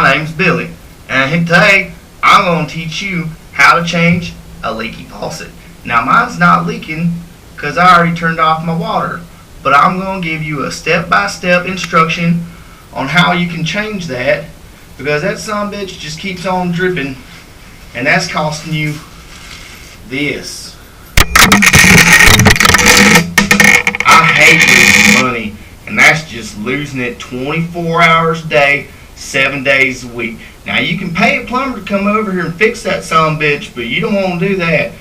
My name's Billy, and today I'm going to teach you how to change a leaky faucet. Now mine's not leaking because I already turned off my water, but I'm going to give you a step-by-step instruction on how you can change that, because that sumbitch just keeps on dripping, and that's costing you this. I hate losing money, and that's just losing it 24 hours a day, 7 days a week. Now you can pay a plumber to come over here and fix that sumbitch, but you don't want to do that,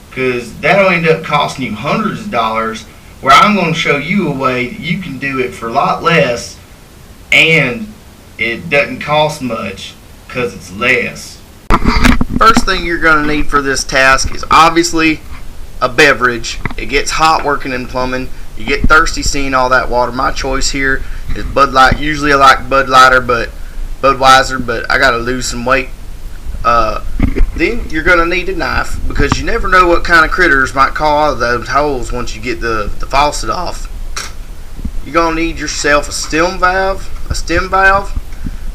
because that'll end up costing you hundreds of dollars, where I'm going to show you a way that you can do it for a lot less, and it doesn't cost much because it's less. First thing you're going to need for this task is obviously a beverage. It gets hot working in plumbing. You get thirsty seeing all that water. My choice here is Bud Light. Usually I like Bud Lighter, but Budweiser, but I got to lose some weight. Then you're going to need a knife, because you never know what kind of critters might crawl out of those holes once you get the faucet off. You're going to need yourself a stem valve.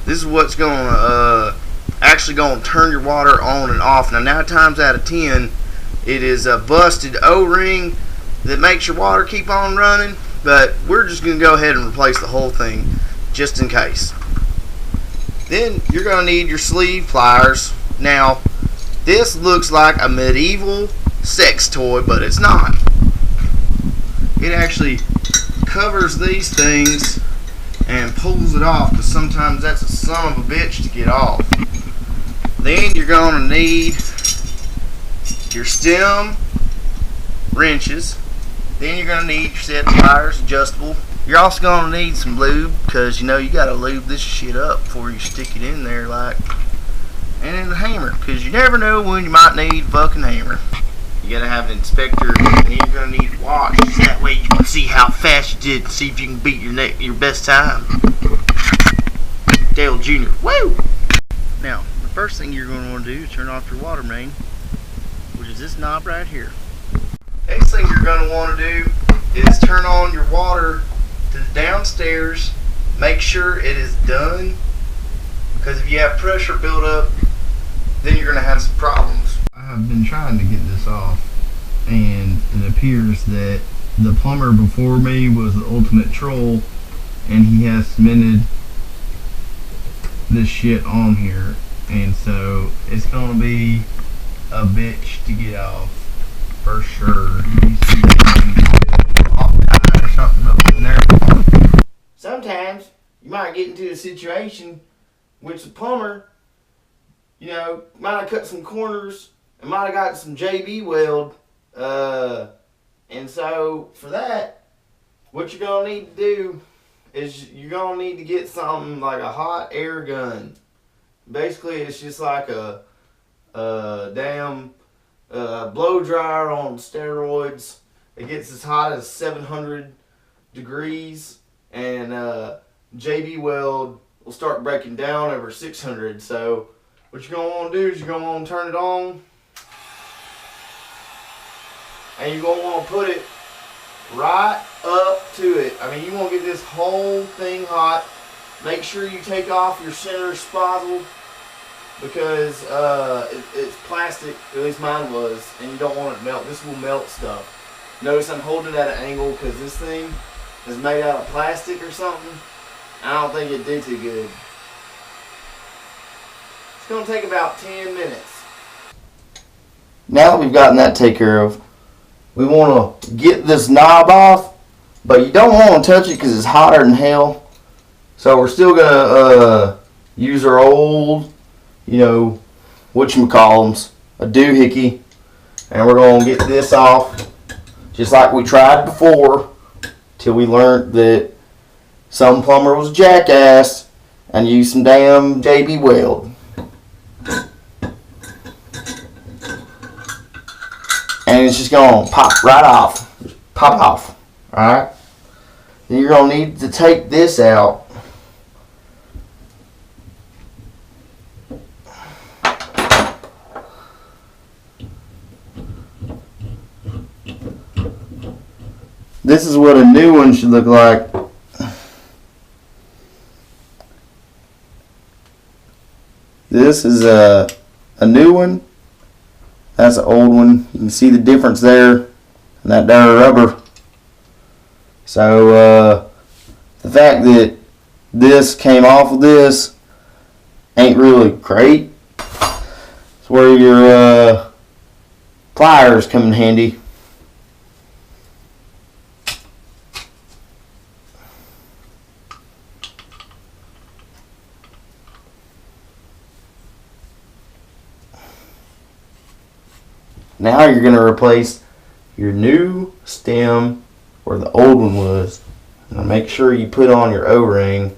This is what's going to actually going to turn your water on and off. Now 9 times out of 10 it is a busted O-ring that makes your water keep on running, but we're just going to go ahead and replace the whole thing just in case. Then you're going to need your sleeve pliers. Now this looks like a medieval sex toy, but it's not. It actually covers these things and pulls it off, because sometimes that's a son of a bitch to get off. Then you're going to need your stem wrenches. Then you're going to need your set of pliers, adjustable. You're also going to need some lube, because you got to lube this shit up before you stick it in there, like. And then the hammer, because you never know when you might need a fucking hammer. You got to have an inspector, and then you're going to need a watch. That way you can see how fast you did and see if you can beat your best time. Dale Jr. Woo! Now, the first thing you're going to want to do is turn off your water main, which is this knob right here. Next thing you're going to want to do is turn on your water to the downstairs. Make sure it is done, because if you have pressure build up, then you're going to have some problems. I've been trying to get this off, and it appears that the plumber before me was the ultimate troll, and he has cemented this shit on here, and so it's going to be a bitch to get off for sure. You see or something up in there. Sometimes you might get into a situation which the plumber, might have cut some corners and might have got some JB Weld, and so for that, what you're going to need to do is you're going to need to get something like a hot air gun. Basically, it's just like a damn blow dryer on steroids. It gets as hot as 700 degrees, and JB Weld will start breaking down over 600. So what you're going to want to do is you're going to want to turn it on, and you're going to want to put it right up to it. I mean, you want to get this whole thing hot. Make sure you take off your center spozzle, because it's plastic, at least mine was, and you don't want it to melt. This will melt stuff. Notice I'm holding it at an angle because this thing is made out of plastic or something. I don't think it did too good. It's going to take about 10 minutes. Now that we've gotten that taken care of, we want to get this knob off, but you don't want to touch it because it's hotter than hell. So we're still going to use our old, whatchamacallums, a doohickey, and we're going to get this off just like we tried before, till we learned that some plumber was a jackass and used some damn JB Weld. And it's just going to pop right off. Just pop off. Alright? Then you're going to need to take this out. This is what a new one should look like. this is a new one. That's an old one. You can see the difference there in that there rubber. So the fact that this came off of this ain't really great. It's where your pliers come in handy. Now you're going to replace your new stem where the old one was. Now make sure you put on your O-ring.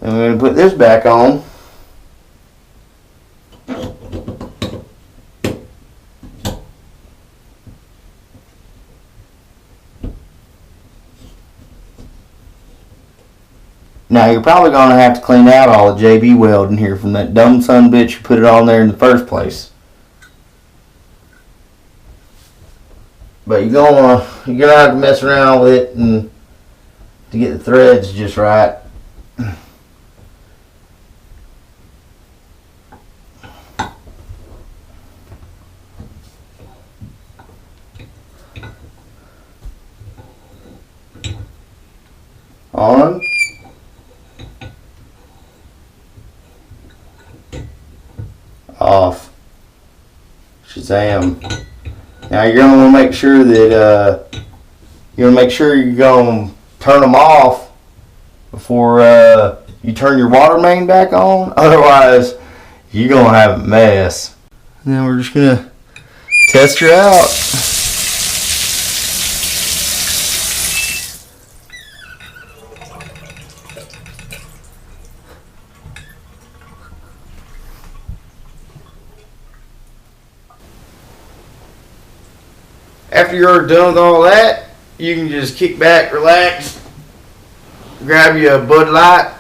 And we're going to put this back on. Now you're probably going to have to clean out all the JB Weld in here from that dumb son bitch who put it on there in the first place. But you're gonna have to mess around with it and to get the threads just right. On. Off. Shazam. Now you're gonna want to make sure that you're gonna turn them off before you turn your water main back on. Otherwise, you're gonna have a mess. And then we're just gonna test her out. After you're done with all that, you can just kick back, relax, grab you a Bud Light,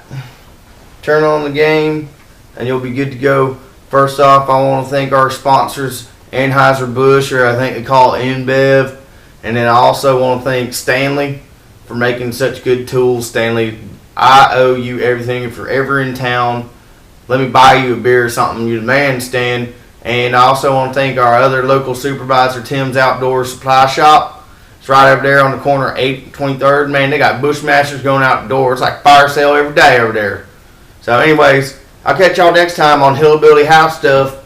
turn on the game, and you'll be good to go. First off, I want to thank our sponsors, Anheuser-Busch, or I think they call it InBev. And then I also want to thank Stanley for making such good tools. Stanley, I owe you everything. If you're ever in town, let me buy you a beer or something. You're the man, Stan. And I also want to thank our other local supervisor, Tim's Outdoor Supply Shop. It's right over there on the corner of 8th and 23rd. Man, they got Bushmasters going out the door. It's like fire sale every day over there. So anyways, I'll catch y'all next time on Hillbilly House Stuff.